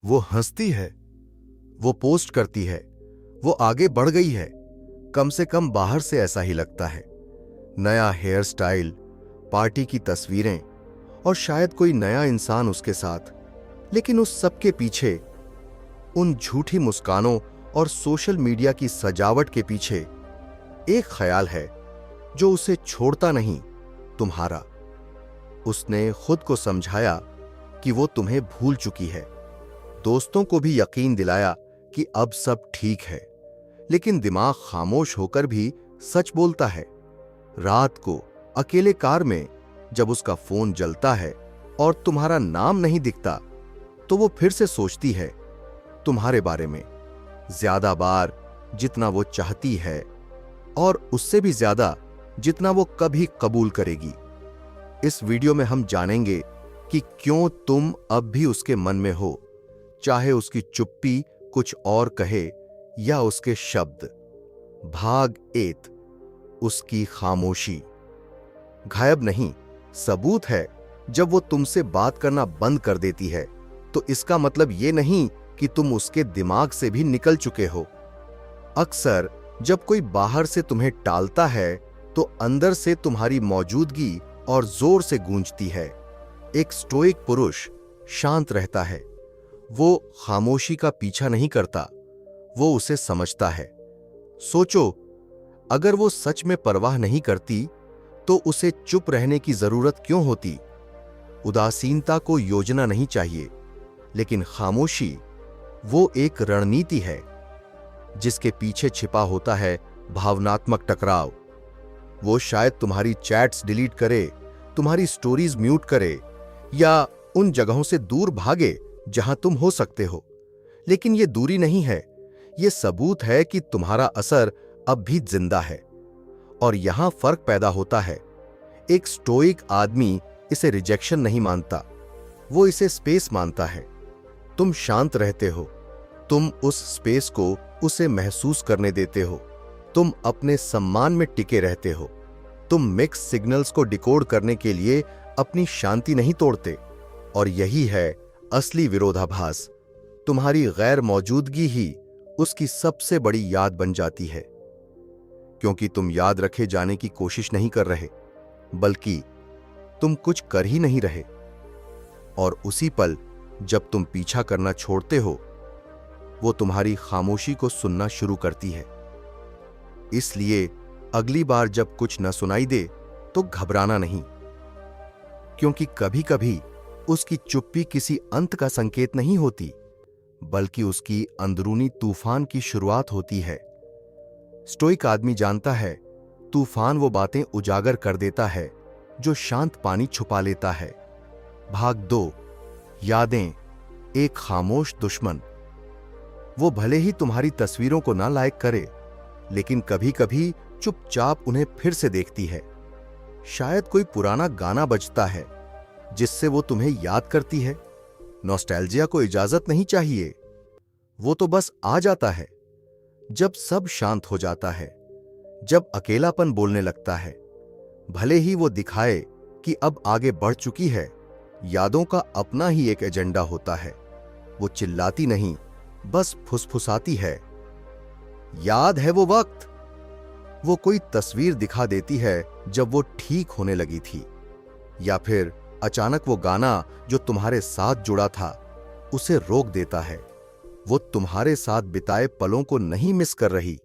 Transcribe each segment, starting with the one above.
वो हंसती है, वो पोस्ट करती है, वो आगे बढ़ गई है। कम से कम बाहर से ऐसा ही लगता है। नया हेयर स्टाइल, पार्टी की तस्वीरें और शायद कोई नया इंसान उसके साथ। लेकिन उस सब के पीछे, उन झूठी मुस्कानों और सोशल मीडिया की सजावट के पीछे एक ख्याल है जो उसे छोड़ता नहीं, तुम्हारा। उसने खुद को समझाया कि वो तुम्हें भूल चुकी है, दोस्तों को भी यकीन दिलाया कि अब सब ठीक है, लेकिन दिमाग खामोश होकर भी सच बोलता है। रात को अकेले कार में जब उसका फोन जलता है और तुम्हारा नाम नहीं दिखता, तो वो फिर से सोचती है तुम्हारे बारे में, ज्यादा बार जितना वो चाहती है और उससे भी ज्यादा जितना वो कभी कबूल करेगी। इस वीडियो में हम जानेंगे कि क्यों तुम अब भी उसके मन में हो, चाहे उसकी चुप्पी कुछ और कहे या उसके शब्द। भाग 8, उसकी खामोशी। गायब नहीं, सबूत है। जब वो तुमसे बात करना बंद कर देती है, तो इसका मतलब ये नहीं कि तुम उसके दिमाग से भी निकल चुके हो। अक्सर जब कोई बाहर से तुम्हें टालता है, तो अंदर से तुम्हारी मौजूदगी और जोर से गूंजती है। एक स्टोइक पुरुष शांत रहता है। वो खामोशी का पीछा नहीं करता, वो उसे समझता है। सोचो, अगर वो सच में परवाह नहीं करती, तो उसे चुप रहने की जरूरत क्यों होती? उदासीनता को योजना नहीं चाहिए, लेकिन खामोशी वो एक रणनीति है जिसके पीछे छिपा होता है भावनात्मक टकराव। वो शायद तुम्हारी चैट्स डिलीट करे, तुम्हारी स्टोरीज म्यूट करे या उन जगहों से दूर भागे जहां तुम हो सकते हो। लेकिन ये दूरी नहीं है, ये सबूत है कि तुम्हारा असर अब भी जिंदा है। और यहां फर्क पैदा होता है। एक स्टोइक आदमी इसे रिजेक्शन नहीं मानता, वो इसे स्पेस मानता है। तुम शांत रहते हो, तुम उस स्पेस को उसे महसूस करने देते हो। तुम अपने सम्मान में टिके रहते हो। तुम मिक्स सिग्नल्स को डिकोड करने के लिए अपनी शांति नहीं तोड़ते। और यही है असली विरोधाभास। तुम्हारी गैर मौजूदगी ही उसकी सबसे बड़ी याद बन जाती है, क्योंकि तुम याद रखे जाने की कोशिश नहीं कर रहे, बल्कि तुम कुछ कर ही नहीं रहे। और उसी पल जब तुम पीछा करना छोड़ते हो, वो तुम्हारी खामोशी को सुनना शुरू करती है। इसलिए अगली बार जब कुछ न सुनाई दे, तो घबराना नहीं, क्योंकि कभी कभी उसकी चुप्पी किसी अंत का संकेत नहीं होती, बल्कि उसकी अंदरूनी तूफान की शुरुआत होती है। स्टोइक आदमी जानता है, तूफान वो बातें उजागर कर देता है जो शांत पानी छुपा लेता है। भाग 2, यादें, एक खामोश दुश्मन। वो भले ही तुम्हारी तस्वीरों को ना लाइक करे, लेकिन कभी कभी चुपचाप उन्हें फिर से देखती है। शायद कोई पुराना गाना बजता है जिससे वो तुम्हें याद करती है। नॉस्टैल्जिया को इजाजत नहीं चाहिए, वो तो बस आ जाता है जब सब शांत हो जाता है, जब अकेलापन बोलने लगता है। भले ही वो दिखाए कि अब आगे बढ़ चुकी है, यादों का अपना ही एक एजेंडा होता है। वो चिल्लाती नहीं, बस फुसफुसाती है। याद है वो वक्त? वो कोई तस्वीर दिखा देती है जब वो ठीक होने लगी थी, या फिर अचानक वो गाना जो तुम्हारे साथ जुड़ा था उसे रोक देता है। वो तुम्हारे साथ बिताए पलों को नहीं मिस कर रही,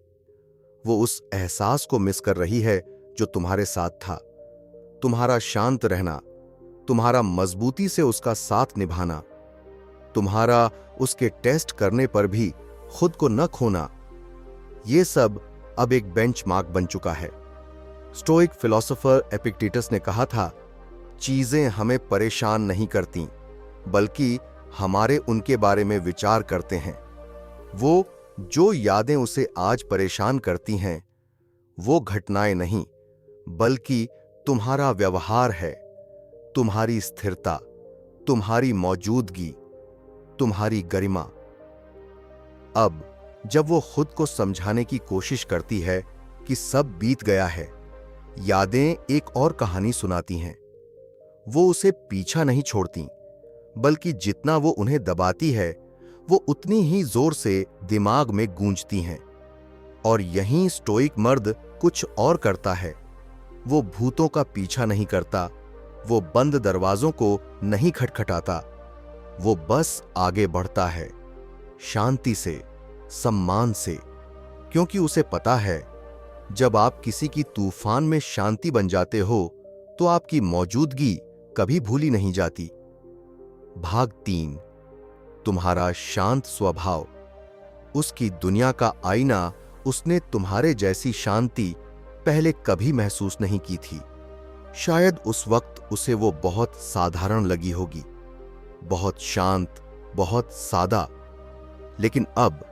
वो उस एहसास को मिस कर रही है जो तुम्हारे साथ था। तुम्हारा शांत रहना, तुम्हारा मजबूती से उसका साथ निभाना, तुम्हारा उसके टेस्ट करने पर भी खुद को न खोना, ये सब अब एक बेंचमार्क बन चुका है। स्टोइक फिलोसोफर एपिक्टेटस ने कहा था, चीजें हमें परेशान नहीं करती, बल्कि हमारे उनके बारे में विचार करते हैं। वो जो यादें उसे आज परेशान करती हैं, वो घटनाएं नहीं, बल्कि तुम्हारा व्यवहार है, तुम्हारी स्थिरता, तुम्हारी मौजूदगी, तुम्हारी गरिमा। अब जब वो खुद को समझाने की कोशिश करती है कि सब बीत गया है, यादें एक और कहानी सुनाती हैं। वो उसे पीछा नहीं छोड़ती, बल्कि जितना वो उन्हें दबाती है, वो उतनी ही जोर से दिमाग में गूंजती हैं। और यहीं स्टोइक मर्द कुछ और करता है। वो भूतों का पीछा नहीं करता, वो बंद दरवाजों को नहीं खटखटाता, वो बस आगे बढ़ता है, शांति से, सम्मान से, क्योंकि उसे पता है जब आप किसी की तूफान में शांति बन जाते हो तो आपकी मौजूदगी कभी भूली नहीं जाती। भाग 3। तुम्हारा शांत स्वभाव। उसकी दुनिया का आईना उसने तुम्हारे जैसी शांति पहले कभी महसूस नहीं की थी। शायद उस वक्त उसे वो बहुत साधारण लगी होगी, बहुत शांत, बहुत सादा। लेकिन अब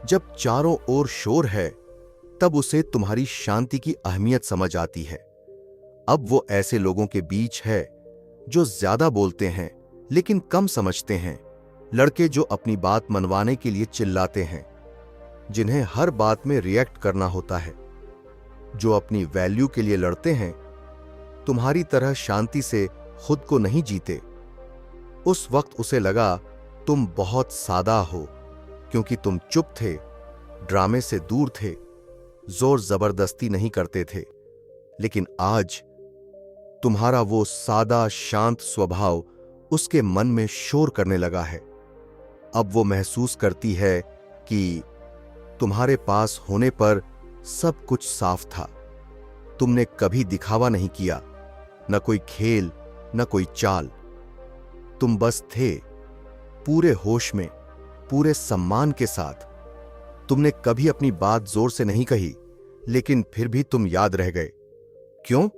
जब चारों ओर शोर है, तब उसे तुम्हारी शांति की अहमियत समझ आती है। अब वो ऐसे लोगों के बीच है जो ज्यादा बोलते हैं लेकिन कम समझते हैं, लड़के जो अपनी बात मनवाने के लिए चिल्लाते हैं, जिन्हें हर बात में रिएक्ट करना होता है, जो अपनी वैल्यू के लिए लड़ते हैं। तुम्हारी तरह शांति से खुद को नहीं जीते। उस वक्त उसे लगा तुम बहुत सादा हो, क्योंकि तुम चुप थे, ड्रामे से दूर थे, जोर जबरदस्ती नहीं करते थे। लेकिन आज तुम्हारा वो सादा शांत स्वभाव उसके मन में शोर करने लगा है। अब वो महसूस करती है कि तुम्हारे पास होने पर सब कुछ साफ था। तुमने कभी दिखावा नहीं किया, न कोई खेल, न कोई चाल। तुम बस थे, पूरे होश में, पूरे सम्मान के साथ। तुमने कभी अपनी बात जोर से नहीं कही, लेकिन फिर भी तुम याद रह गए। क्यों?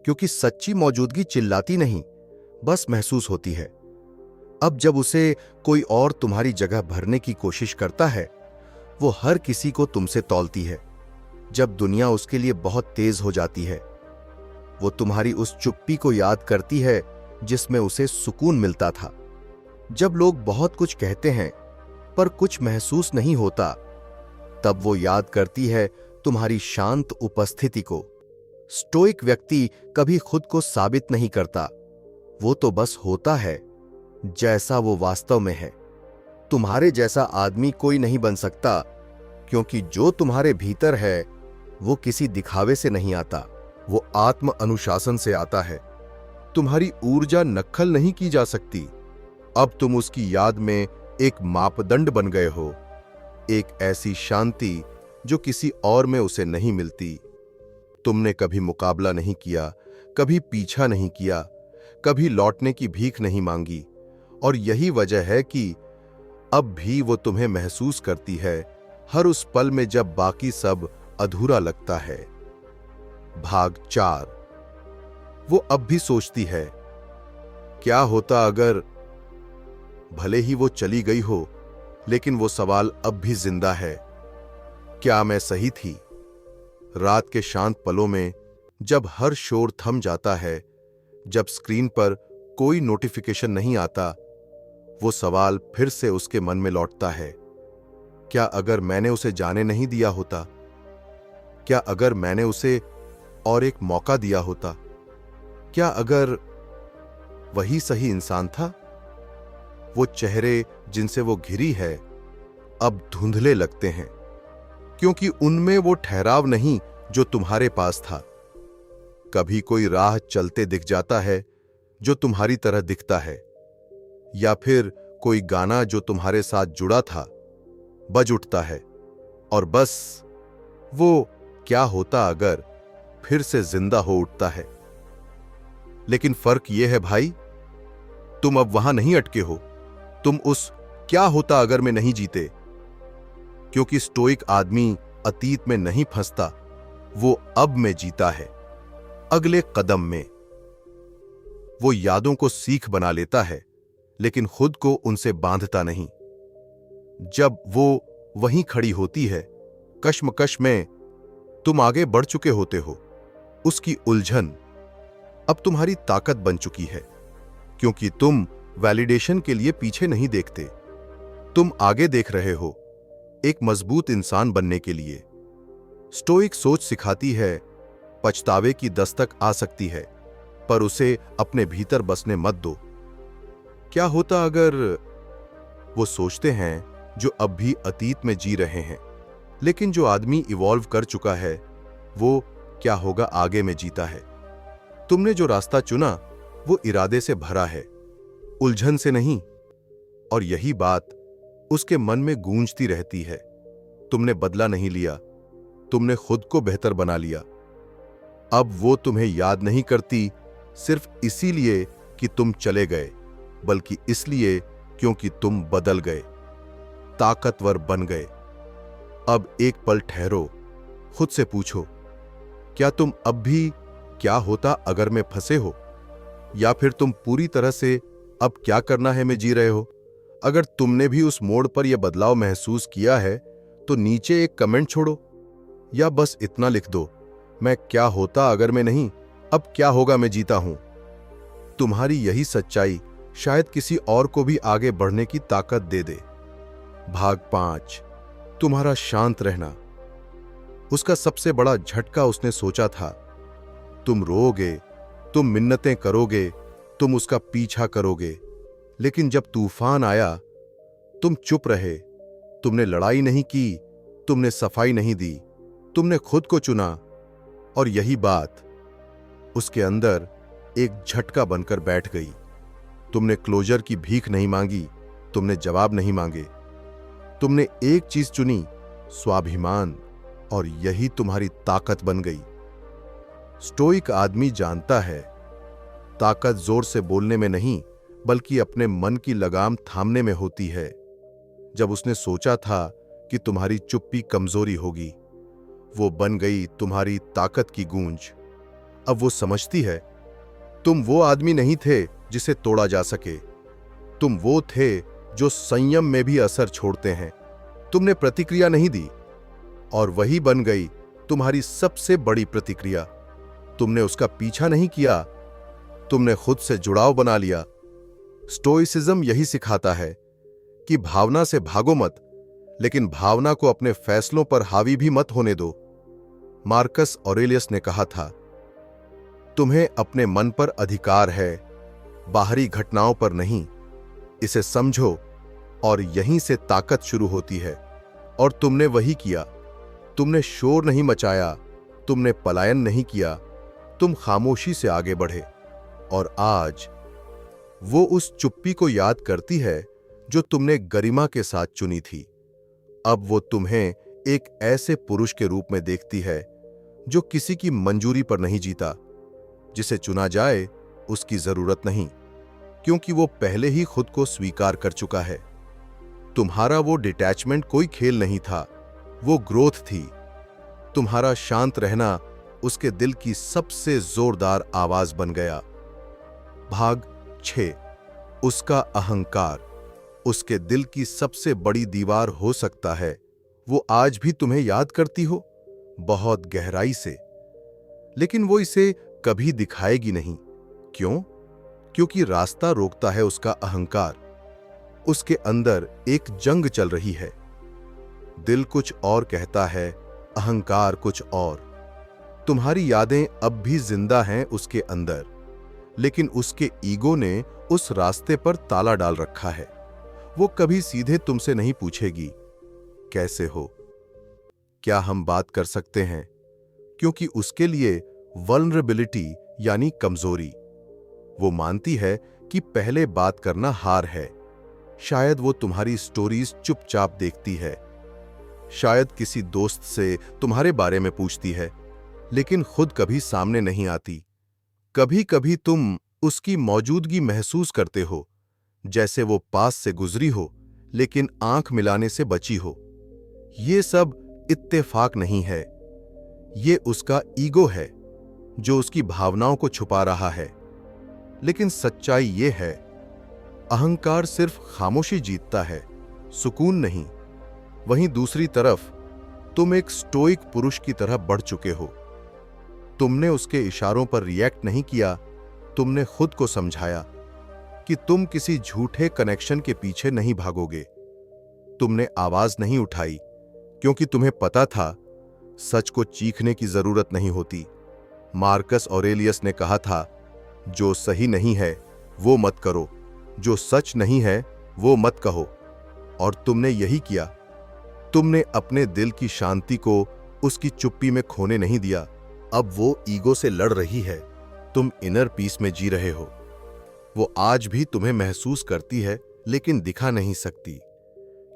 क्योंकि सच्ची मौजूदगी चिल्लाती नहीं, बस महसूस होती है। अब जब उसे कोई और तुम्हारी जगह भरने की कोशिश करता है, वो हर किसी को तुमसे तौलती है। जब दुनिया उसके लिए बहुत तेज हो जाती है, वो तुम्हारी उस चुप्पी को याद करती है जिसमें उसे सुकून मिलता था। जब लोग बहुत कुछ कहते हैं पर कुछ महसूस नहीं होता, तब वो याद करती है तुम्हारी शांत उपस्थिति को। स्टोइक व्यक्ति कभी खुद को साबित नहीं करता, वो तो बस होता है जैसा वो वास्तव में है। तुम्हारे जैसा आदमी कोई नहीं बन सकता, क्योंकि जो तुम्हारे भीतर है वो किसी दिखावे से नहीं आता, वो आत्म अनुशासन से आता है। तुम्हारी ऊर्जा नक्कल नहीं की जा सकती। अब तुम उसकी याद में एक मापदंड बन गए हो, एक ऐसी शांति जो किसी और में उसे नहीं मिलती। तुमने कभी मुकाबला नहीं किया, कभी पीछा नहीं किया, कभी लौटने की भीख नहीं मांगी, और यही वजह है कि अब भी वो तुम्हें महसूस करती है हर उस पल में जब बाकी सब अधूरा लगता है। भाग 4। वो अब भी सोचती है, क्या होता अगर। भले ही वो चली गई हो, लेकिन वो सवाल अब भी जिंदा है। क्या मैं सही थी? रात के शांत पलों में, जब हर शोर थम जाता है, जब स्क्रीन पर कोई नोटिफिकेशन नहीं आता, वो सवाल फिर से उसके मन में लौटता है। क्या अगर मैंने उसे जाने नहीं दिया होता? क्या अगर मैंने उसे और एक मौका दिया होता? क्या अगर वही सही इंसान था? वो चेहरे जिनसे वो घिरी है अब धुंधले लगते हैं, क्योंकि उनमें वो ठहराव नहीं जो तुम्हारे पास था। कभी कोई राह चलते दिख जाता है जो तुम्हारी तरह दिखता है, या फिर कोई गाना जो तुम्हारे साथ जुड़ा था बज उठता है, और बस वो क्या होता अगर फिर से जिंदा हो उठता है। लेकिन फर्क यह है भाई, तुम अब वहां नहीं अटके हो, तुम उस क्या होता अगर में नहीं जीते। क्योंकि स्टोइक आदमी अतीत में नहीं फंसता, वो अब में जीता है, अगले कदम में। वो यादों को सीख बना लेता है, लेकिन खुद को उनसे बांधता नहीं। जब वो वहीं खड़ी होती है, कश्मकश में, तुम आगे बढ़ चुके होते हो। उसकी उलझन अब तुम्हारी ताकत बन चुकी है, क्योंकि तुम वैलिडेशन के लिए पीछे नहीं देखते। तुम आगे देख रहे हो, एक मजबूत इंसान बनने के लिए। स्टोइक सोच सिखाती है, पछतावे की दस्तक आ सकती है, पर उसे अपने भीतर बसने मत दो। क्या होता अगर वो सोचते हैं जो अब भी अतीत में जी रहे हैं। लेकिन जो आदमी इवॉल्व कर चुका है वो क्या होगा आगे में जीता है। तुमने जो रास्ता चुना वो इरादे से भरा है, उलझन से नहीं। और यही बात उसके मन में गूंजती रहती है। तुमने बदला नहीं लिया, तुमने खुद को बेहतर बना लिया। अब वो तुम्हें याद नहीं करती सिर्फ इसीलिए कि तुम चले गए, बल्कि इसलिए क्योंकि तुम बदल गए, ताकतवर बन गए। अब एक पल ठहरो, खुद से पूछो, क्या तुम अब भी क्या होता अगर में फंसे हो, या फिर तुम पूरी तरह से अब क्या करना है में जी रहे हो। अगर तुमने भी उस मोड़ पर यह बदलाव महसूस किया है तो नीचे एक कमेंट छोड़ो, या बस इतना लिख दो, मैं क्या होता अगर मैं नहीं, अब क्या होगा मैं जीता हूं। तुम्हारी यही सच्चाई शायद किसी और को भी आगे बढ़ने की ताकत दे दे। भाग 5, तुम्हारा शांत रहना। उसका सबसे बड़ा झटका उसने सोचा था। तुम रोओगे, तुम मिन्नतें करोगे, तुम उसका पीछा करोगे, लेकिन जब तूफान आया तुम चुप रहे। तुमने लड़ाई नहीं की, तुमने सफाई नहीं दी, तुमने खुद को चुना। और यही बात उसके अंदर एक झटका बनकर बैठ गई। तुमने क्लोजर की भीख नहीं मांगी, तुमने जवाब नहीं मांगे। तुमने एक चीज चुनी, स्वाभिमान, और यही तुम्हारी ताकत बन गई। स्टोइक आदमी जानता है ताकत जोर से बोलने में नहीं, बल्कि अपने मन की लगाम थामने में होती है। जब उसने सोचा था कि तुम्हारी चुप्पी कमजोरी होगी, वो बन गई तुम्हारी ताकत की गूंज। अब वो समझती है तुम वो आदमी नहीं थे जिसे तोड़ा जा सके, तुम वो थे जो संयम में भी असर छोड़ते हैं। तुमने प्रतिक्रिया नहीं दी, और वही बन गई तुम्हारी सबसे बड़ी प्रतिक्रिया। तुमने उसका पीछा नहीं किया, तुमने खुद से जुड़ाव बना लिया। स्टोइसिज्म यही सिखाता है कि भावना से भागो मत, लेकिन भावना को अपने फैसलों पर हावी भी मत होने दो। मार्कस ऑरेलियस ने कहा था, तुम्हें अपने मन पर अधिकार है, बाहरी घटनाओं पर नहीं। इसे समझो, और यहीं से ताकत शुरू होती है। और तुमने वही किया। तुमने शोर नहीं मचाया, तुमने पलायन नहीं किया, तुम खामोशी से आगे बढ़े। और आज वो उस चुप्पी को याद करती है जो तुमने गरिमा के साथ चुनी थी। अब वो तुम्हें एक ऐसे पुरुष के रूप में देखती है जो किसी की मंजूरी पर नहीं जीता। जिसे चुना जाए उसकी जरूरत नहीं, क्योंकि वो पहले ही खुद को स्वीकार कर चुका है। तुम्हारा वो डिटैचमेंट कोई खेल नहीं था, वो ग्रोथ थी। तुम्हारा शांत रहना उसके दिल की सबसे जोरदार आवाज बन गया। भाग 6, उसका अहंकार उसके दिल की सबसे बड़ी दीवार हो सकता है। वो आज भी तुम्हें याद करती हो, बहुत गहराई से, लेकिन वो इसे कभी दिखाएगी नहीं। क्यों? क्योंकि रास्ता रोकता है उसका अहंकार। उसके अंदर एक जंग चल रही है। दिल कुछ और कहता है, अहंकार कुछ और। तुम्हारी यादें अब भी जिंदा हैं उसके अंदर, लेकिन उसके ईगो ने उस रास्ते पर ताला डाल रखा है। वो कभी सीधे तुमसे नहीं पूछेगी, कैसे हो, क्या हम बात कर सकते हैं, क्योंकि उसके लिए वल्नरेबिलिटी यानी कमजोरी। वो मानती है कि पहले बात करना हार है। शायद वो तुम्हारी स्टोरीज चुपचाप देखती है, शायद किसी दोस्त से तुम्हारे बारे में पूछती है, लेकिन खुद कभी सामने नहीं आती। कभी कभी तुम उसकी मौजूदगी महसूस करते हो, जैसे वो पास से गुजरी हो लेकिन आंख मिलाने से बची हो। ये सब इत्तेफाक नहीं है, ये उसका ईगो है जो उसकी भावनाओं को छुपा रहा है। लेकिन सच्चाई ये है, अहंकार सिर्फ खामोशी जीतता है, सुकून नहीं। वहीं दूसरी तरफ तुम एक स्टोइक पुरुष की तरह बढ़ चुके हो। तुमने उसके इशारों पर रिएक्ट नहीं किया, तुमने खुद को समझाया कि तुम किसी झूठे कनेक्शन के पीछे नहीं भागोगे। तुमने आवाज नहीं उठाई क्योंकि तुम्हें पता था सच को चीखने की जरूरत नहीं होती। मार्कस ऑरेलियस ने कहा था, जो सही नहीं है वो मत करो, जो सच नहीं है वो मत कहो। और तुमने यही किया। तुमने अपने दिल की शांति को उसकी चुप्पी में खोने नहीं दिया। अब वो ईगो से लड़ रही है, तुम इनर पीस में जी रहे हो। वो आज भी तुम्हें महसूस करती है लेकिन दिखा नहीं सकती,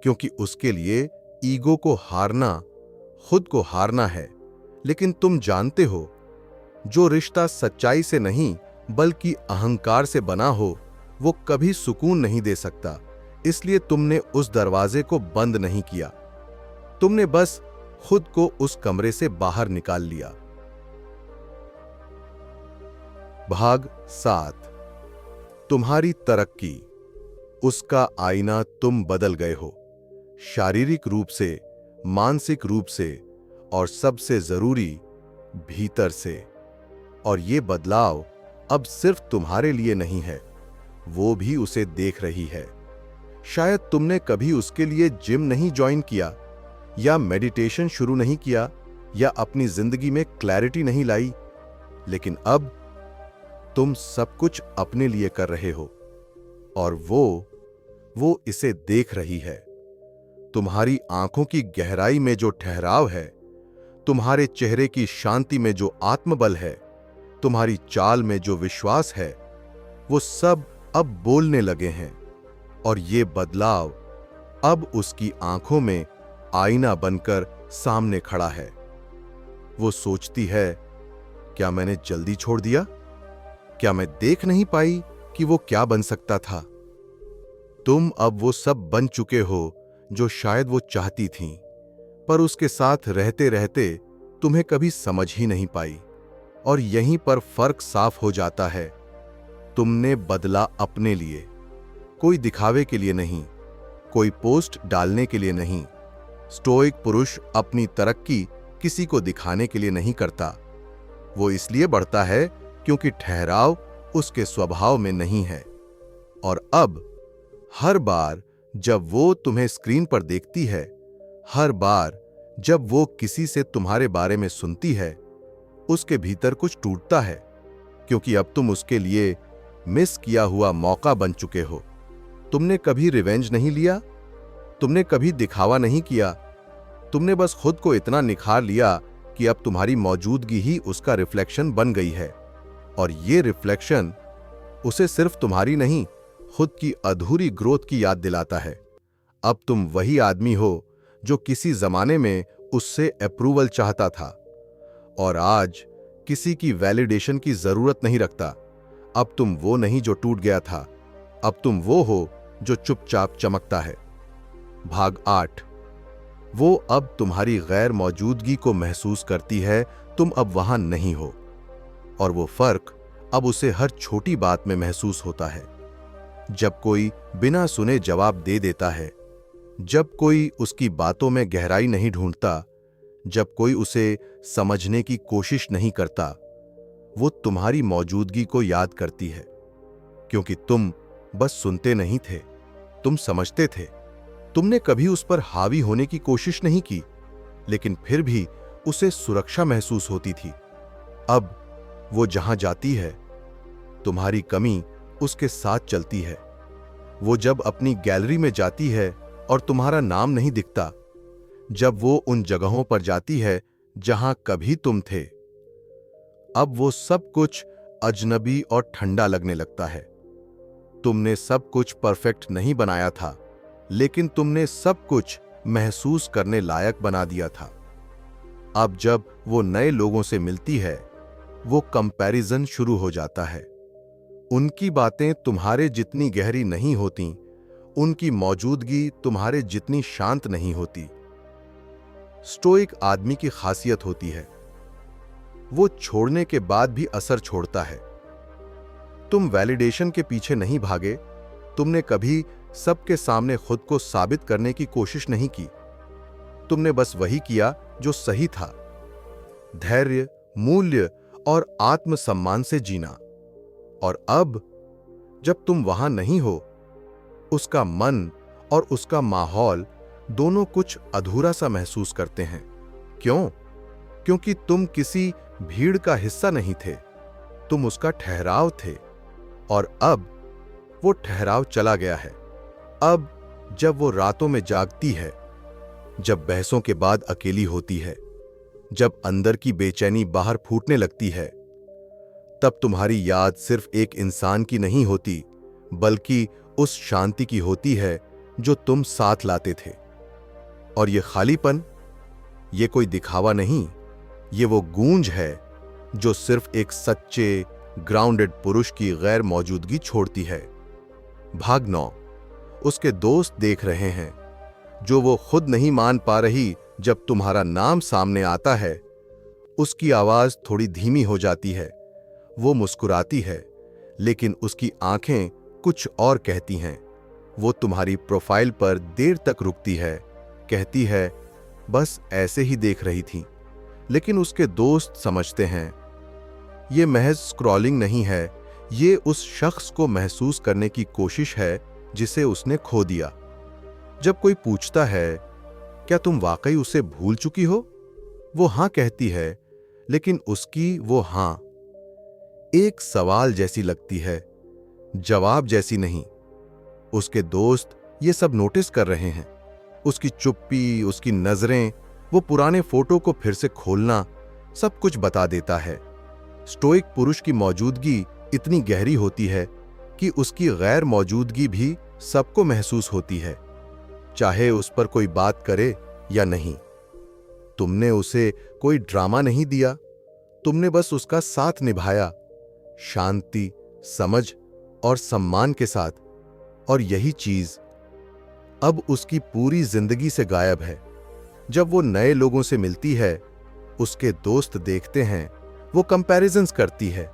क्योंकि उसके लिए ईगो को हारना खुद को हारना है। लेकिन तुम जानते हो, जो रिश्ता सच्चाई से नहीं बल्कि अहंकार से बना हो, वो कभी सुकून नहीं दे सकता। इसलिए तुमने उस दरवाजे को बंद नहीं किया, तुमने बस खुद को उस कमरे से बाहर निकाल लिया। भाग 7। तुम्हारी तरक्की। उसका आईना तुम बदल गए हो, शारीरिक रूप से, मानसिक रूप से और सबसे जरूरी भीतर से। और ये बदलाव अब सिर्फ तुम्हारे लिए नहीं है, वो भी उसे देख रही है। शायद तुमने कभी उसके लिए जिम नहीं ज्वाइन किया, या मेडिटेशन शुरू नहीं किया, या अपनी जिंदगी में क्लैरिटी नहीं लाई, लेकिन अब तुम सब कुछ अपने लिए कर रहे हो और वो इसे देख रही है। तुम्हारी आंखों की गहराई में जो ठहराव है, तुम्हारे चेहरे की शांति में जो आत्मबल है, तुम्हारी चाल में जो विश्वास है, वो सब अब बोलने लगे हैं। और ये बदलाव अब उसकी आंखों में आईना बनकर सामने खड़ा है। वो सोचती है, क्या मैंने जल्दी छोड़ दिया? क्या मैं देख नहीं पाई कि वो क्या बन सकता था? तुम अब वो सब बन चुके हो जो शायद वो चाहती थीं, पर उसके साथ रहते रहते तुम्हें कभी समझ ही नहीं पाई। और यहीं पर फर्क साफ हो जाता है। तुमने बदला अपने लिए, कोई दिखावे के लिए नहीं, कोई पोस्ट डालने के लिए नहीं। स्टोइक पुरुष अपनी तरक्की किसी को दिखाने के लिए नहीं करता। वो इसलिए बढ़ता है क्योंकि ठहराव उसके स्वभाव में नहीं है। और अब हर बार जब वो तुम्हें स्क्रीन पर देखती है, हर बार जब वो किसी से तुम्हारे बारे में सुनती है, उसके भीतर कुछ टूटता है, क्योंकि अब तुम उसके लिए मिस किया हुआ मौका बन चुके हो। तुमने कभी रिवेंज नहीं लिया, तुमने कभी दिखावा नहीं किया, तुमने बस खुद को इतना निखार लिया कि अब तुम्हारी मौजूदगी ही उसका रिफ्लेक्शन बन गई है। और ये रिफ्लेक्शन उसे सिर्फ तुम्हारी नहीं, खुद की अधूरी ग्रोथ की याद दिलाता है। अब तुम वही आदमी हो जो किसी जमाने में उससे अप्रूवल चाहता था, और आज किसी की वैलिडेशन की जरूरत नहीं रखता। अब तुम वो नहीं जो टूट गया था, अब तुम वो हो जो चुपचाप चमकता है। भाग 8। वो अब तुम्हारी गैर मौजूदगी को महसूस करती है, तुम अब वहां नहीं हो, और वो फर्क अब उसे हर छोटी बात में महसूस होता है। जब कोई बिना सुने जवाब दे देता है, जब कोई उसकी बातों में गहराई नहीं ढूंढता, जब कोई उसे समझने की कोशिश नहीं करता, वो तुम्हारी मौजूदगी को याद करती है। क्योंकि तुम बस सुनते नहीं थे, तुम समझते थे। तुमने कभी उस पर हावी होने की कोशिश नहीं की, लेकिन फिर भी उसे सुरक्षा महसूस होती थी। अब वो जहां जाती है, तुम्हारी कमी उसके साथ चलती है। वो जब अपनी गैलरी में जाती है और तुम्हारा नाम नहीं दिखता, जब वो उन जगहों पर जाती है जहां कभी तुम थे, अब वो सब कुछ अजनबी और ठंडा लगने लगता है। तुमने सब कुछ परफेक्ट नहीं बनाया था, लेकिन तुमने सब कुछ महसूस करने लायक बना दिया था। अब जब वो नए लोगों से मिलती है, वो कंपैरिजन शुरू हो जाता है। उनकी बातें तुम्हारे जितनी गहरी नहीं होती, उनकी मौजूदगी तुम्हारे जितनी शांत नहीं होती। स्टोइक आदमी की खासियत होती है, वो छोड़ने के बाद भी असर छोड़ता है। तुम वैलिडेशन के पीछे नहीं भागे, तुमने कभी सबके सामने खुद को साबित करने की कोशिश नहीं की। तुमने बस वही किया जो सही था, धैर्य, मूल्य और आत्मसम्मान से जीना। और अब जब तुम वहां नहीं हो, उसका मन और उसका माहौल दोनों कुछ अधूरा सा महसूस करते हैं। क्यों? क्योंकि तुम किसी भीड़ का हिस्सा नहीं थे, तुम उसका ठहराव थे। और अब वो ठहराव चला गया है। अब जब वो रातों में जागती है, जब बहसों के बाद अकेली होती है, जब अंदर की बेचैनी बाहर फूटने लगती है, तब तुम्हारी याद सिर्फ एक इंसान की नहीं होती, बल्कि उस शांति की होती है जो तुम साथ लाते थे। और ये खालीपन, ये कोई दिखावा नहीं, ये वो गूंज है जो सिर्फ एक सच्चे, ग्राउंडेड पुरुष की गैर मौजूदगी छोड़ती है। भाग 9। उसके दोस्त देख रहे हैं, जो वो खुद नहीं मान पा रही। जब तुम्हारा नाम सामने आता है, उसकी आवाज थोड़ी धीमी हो जाती है। वो मुस्कुराती है, लेकिन उसकी आंखें कुछ और कहती हैं। वो तुम्हारी प्रोफाइल पर देर तक रुकती है, कहती है, बस ऐसे ही देख रही थी। लेकिन उसके दोस्त समझते हैं, ये महज स्क्रॉलिंग नहीं है, ये उस शख्स को महसूस करने की कोशिश है जिसे उसने खो दिया। जब कोई पूछता है, क्या तुम वाकई उसे भूल चुकी हो, वो हां कहती है, लेकिन उसकी वो हां एक सवाल जैसी लगती है, जवाब जैसी नहीं। उसके दोस्त ये सब नोटिस कर रहे हैं। उसकी चुप्पी, उसकी नजरें, वो पुराने फोटो को फिर से खोलना, सब कुछ बता देता है। स्टोइक पुरुष की मौजूदगी इतनी गहरी होती है कि उसकी गैर मौजूदगी भी सबको महसूस होती है, चाहे उस पर कोई बात करे या नहीं। तुमने उसे कोई ड्रामा नहीं दिया, तुमने बस उसका साथ निभाया, शांति, समझ और सम्मान के साथ। और यही चीज अब उसकी पूरी जिंदगी से गायब है। जब वो नए लोगों से मिलती है, उसके दोस्त देखते हैं, वो कंपैरिजन्स करती है।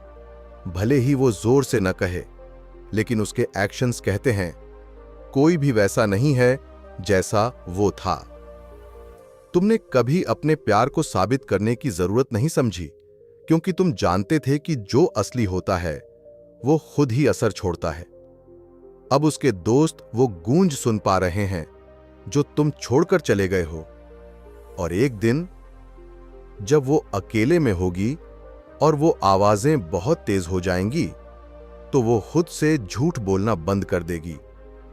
भले ही वो जोर से न कहे, लेकिन उसके एक्शंस कहते हैं, कोई भी वैसा नहीं है जैसा वो था। तुमने कभी अपने प्यार को साबित करने की जरूरत नहीं समझी, क्योंकि तुम जानते थे कि जो असली होता है वो खुद ही असर छोड़ता है। अब उसके दोस्त वो गूंज सुन पा रहे हैं जो तुम छोड़कर चले गए हो। और एक दिन जब वो अकेले में होगी और वो आवाजें बहुत तेज हो जाएंगी, तो वो खुद से झूठ बोलना बंद कर देगी,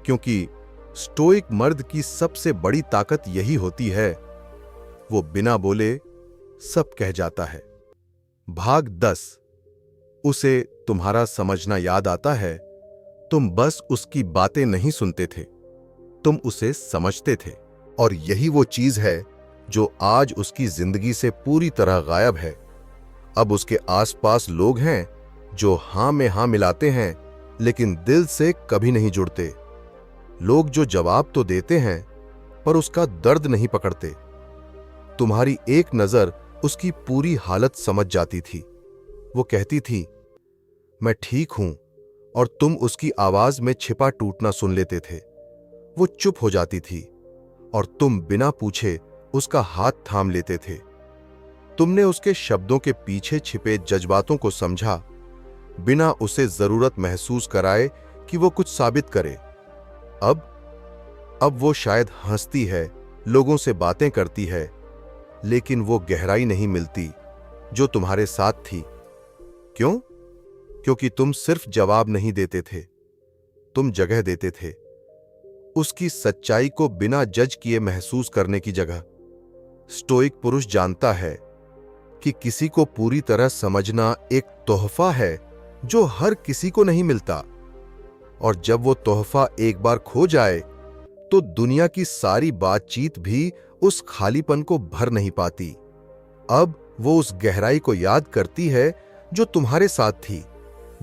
क्योंकि स्टोइक मर्द की सबसे बड़ी ताकत यही होती है, वो बिना बोले सब कह जाता है। भाग 10। उसे तुम्हारा समझना याद आता है। तुम बस उसकी बातें नहीं सुनते थे, तुम उसे समझते थे। और यही वो चीज है जो आज उसकी जिंदगी से पूरी तरह गायब है। अब उसके आसपास लोग हैं जो हां में हां मिलाते हैं, लेकिन दिल से कभी नहीं जुड़ते। लोग जो जवाब तो देते हैं, पर उसका दर्द नहीं पकड़ते। तुम्हारी एक नजर उसकी पूरी हालत समझ जाती थी। वो कहती थी, मैं ठीक हूं, और तुम उसकी आवाज में छिपा टूटना सुन लेते थे। वो चुप हो जाती थी और तुम बिना पूछे उसका हाथ थाम लेते थे। तुमने उसके शब्दों के पीछे छिपे जज्बातों को समझा, बिना उसे जरूरत महसूस कराए कि वो कुछ साबित करे। अब वो शायद हंसती है, लोगों से बातें करती है, लेकिन वो गहराई नहीं मिलती जो तुम्हारे साथ थी। क्यों? क्योंकि तुम सिर्फ जवाब नहीं देते थे, तुम जगह देते थे। उसकी सच्चाई को बिना जज किए महसूस करने की जगह। स्टोइक पुरुष जानता है कि किसी को पूरी तरह समझना एक तोहफा है जो हर किसी को नहीं मिलता, और जब वो तोहफा एक बार खो जाए तो दुनिया की सारी बातचीत भी उस खालीपन को भर नहीं पाती। अब वो उस गहराई को याद करती है जो तुम्हारे साथ थी,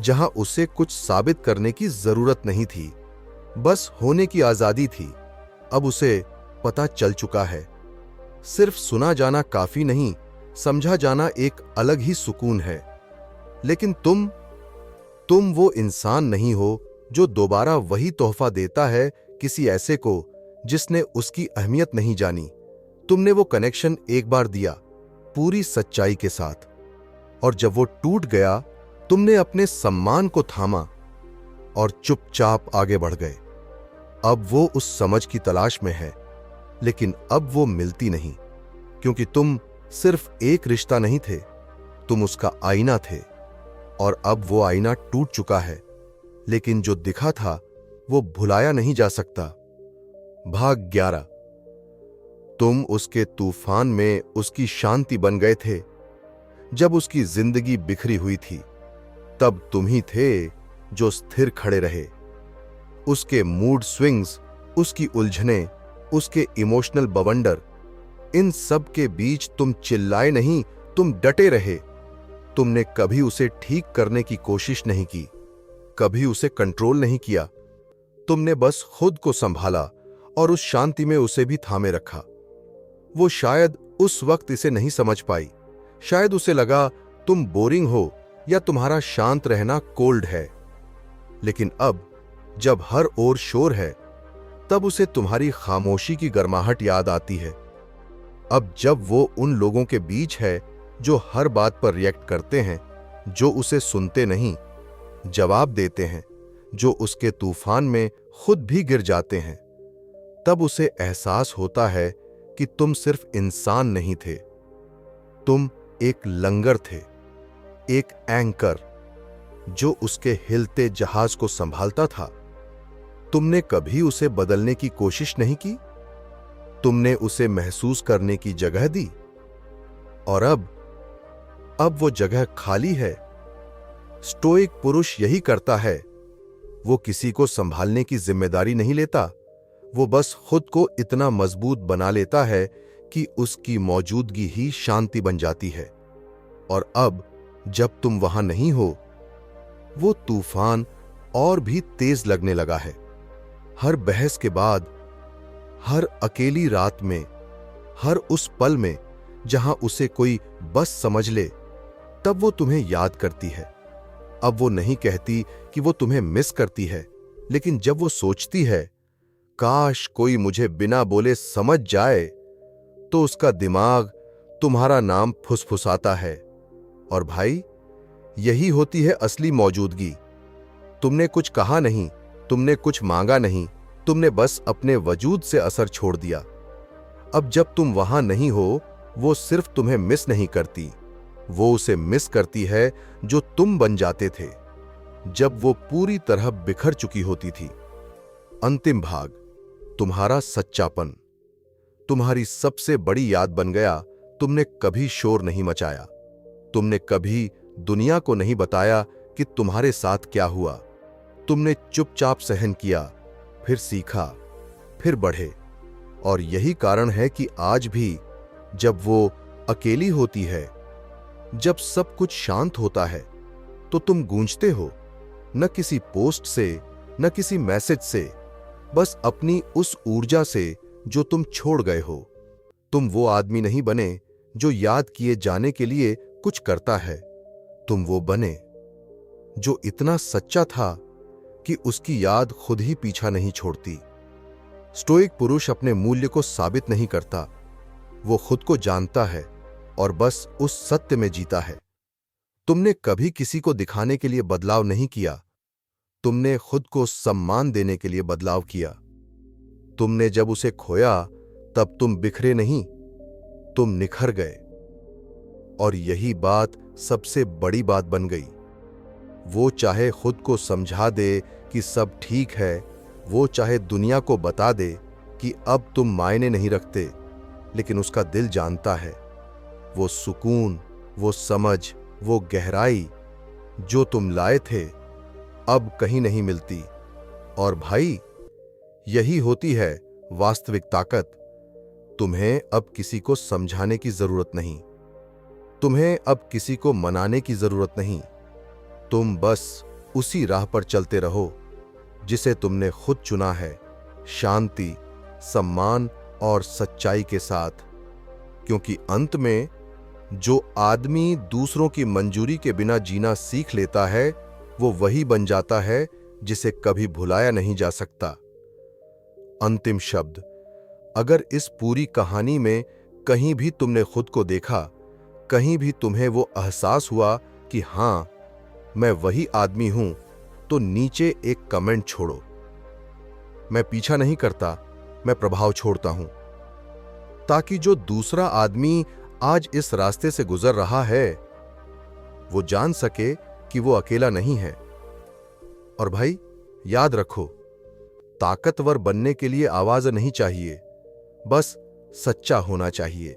जहां उसे कुछ साबित करने की जरूरत नहीं थी, बस होने की आजादी थी। अब उसे पता चल चुका है, सिर्फ सुना जाना काफी नहीं, समझा जाना एक अलग ही सुकून है। लेकिन तुम वो इंसान नहीं हो जो दोबारा वही तोहफा देता है किसी ऐसे को जिसने उसकी अहमियत नहीं जानी। तुमने वो कनेक्शन एक बार दिया, पूरी सच्चाई के साथ, और जब वो टूट गया, तुमने अपने सम्मान को थामा और चुपचाप आगे बढ़ गए। अब वो उस समझ की तलाश में है, लेकिन अब वो मिलती नहीं, क्योंकि तुम सिर्फ एक रिश्ता नहीं थे, तुम उसका आईना थे। और अब वो आईना टूट चुका है, लेकिन जो दिखा था वो भुलाया नहीं जा सकता। भाग 11। तुम उसके तूफान में उसकी शांति बन गए थे। जब उसकी जिंदगी बिखरी हुई थी, तब तुम ही थे जो स्थिर खड़े रहे। उसके मूड स्विंग्स, उसकी उलझनें, उसके इमोशनल बवंडर, इन सब के बीच तुम चिल्लाए नहीं, तुम डटे रहे। तुमने कभी उसे ठीक करने की कोशिश नहीं की, कभी उसे कंट्रोल नहीं किया। तुमने बस खुद को संभाला और उस शांति में उसे भी थामे रखा। वो शायद उस वक्त इसे नहीं समझ पाई। शायद उसे लगा तुम बोरिंग हो या तुम्हारा शांत रहना कोल्ड है। लेकिन अब जब हर ओर शोर है, तब उसे तुम्हारी खामोशी की गर्माहट याद आती है। अब जब वो उन लोगों के बीच है जो हर बात पर रिएक्ट करते हैं, जो उसे सुनते नहीं, जवाब देते हैं, जो उसके तूफान में खुद भी गिर जाते हैं, तब उसे एहसास होता है कि तुम सिर्फ इंसान नहीं थे, तुम एक लंगर थे, एक एंकर जो उसके हिलते जहाज को संभालता था। तुमने कभी उसे बदलने की कोशिश नहीं की, तुमने उसे महसूस करने की जगह दी। और अब वो जगह खाली है। स्टोइक पुरुष यही करता है। वो किसी को संभालने की जिम्मेदारी नहीं लेता, वो बस खुद को इतना मजबूत बना लेता है कि उसकी मौजूदगी ही शांति बन जाती है। और अब जब तुम वहां नहीं हो, वो तूफान और भी तेज लगने लगा है। हर बहस के बाद, हर अकेली रात में, हर उस पल में जहां उसे कोई बस समझ ले, तब वो तुम्हें याद करती है। अब वो नहीं कहती कि वो तुम्हें मिस करती है, लेकिन जब वो सोचती है काश कोई मुझे बिना बोले समझ जाए, तो उसका दिमाग तुम्हारा नाम फुसफुसाता है। और भाई, यही होती है असली मौजूदगी। तुमने कुछ कहा नहीं, तुमने कुछ मांगा नहीं, तुमने बस अपने वजूद से असर छोड़ दिया। अब जब तुम वहां नहीं हो, वो सिर्फ तुम्हें मिस नहीं करती, वो उसे मिस करती है जो तुम बन जाते थे जब वो पूरी तरह बिखर चुकी होती थी। अंतिम भाग, तुम्हारा सच्चापन तुम्हारी सबसे बड़ी याद बन गया। तुमने कभी शोर नहीं मचाया, तुमने कभी दुनिया को नहीं बताया कि तुम्हारे साथ क्या हुआ। तुमने चुपचाप सहन किया, फिर सीखा, फिर बढ़े। और यही कारण है कि आज भी जब वो अकेली होती है, जब सब कुछ शांत होता है, तो तुम गूंजते हो, न किसी पोस्ट से, न किसी मैसेज से, बस अपनी उस ऊर्जा से जो तुम छोड़ गए हो। तुम वो आदमी नहीं बने जो याद किए जाने के लिए कुछ करता है, तुम वो बने जो इतना सच्चा था कि उसकी याद खुद ही पीछा नहीं छोड़ती। स्टोइक पुरुष अपने मूल्य को साबित नहीं करता, वो खुद को जानता है और बस उस सत्य में जीता है। तुमने कभी किसी को दिखाने के लिए बदलाव नहीं किया, तुमने खुद को सम्मान देने के लिए बदलाव किया। तुमने जब उसे खोया, तब तुम बिखरे नहीं, तुम निखर गए। और यही बात सबसे बड़ी बात बन गई। वो चाहे खुद को समझा दे कि सब ठीक है, वो चाहे दुनिया को बता दे कि अब तुम मायने नहीं रखते, लेकिन उसका दिल जानता है, वो सुकून, वो समझ, वो गहराई जो तुम लाए थे, अब कहीं नहीं मिलती। और भाई, यही होती है वास्तविक ताकत। तुम्हें अब किसी को समझाने की जरूरत नहीं, तुम्हें अब किसी को मनाने की जरूरत नहीं। तुम बस उसी राह पर चलते रहो जिसे तुमने खुद चुना है, शांति, सम्मान और सच्चाई के साथ। क्योंकि अंत में जो आदमी दूसरों की मंजूरी के बिना जीना सीख लेता है, वो वही बन जाता है जिसे कभी भुलाया नहीं जा सकता। अंतिम शब्द, अगर इस पूरी कहानी में कहीं भी तुमने खुद को देखा, कहीं भी तुम्हें वो एहसास हुआ कि हां, मैं वही आदमी हूं, तो नीचे एक कमेंट छोड़ो। मैं पीछा नहीं करता, मैं प्रभाव छोड़ता हूं, ताकि जो दूसरा आदमी आज इस रास्ते से गुजर रहा है, वो जान सके कि वो अकेला नहीं है। और भाई, याद रखो, ताकतवर बनने के लिए आवाज नहीं चाहिए, बस सच्चा होना चाहिए।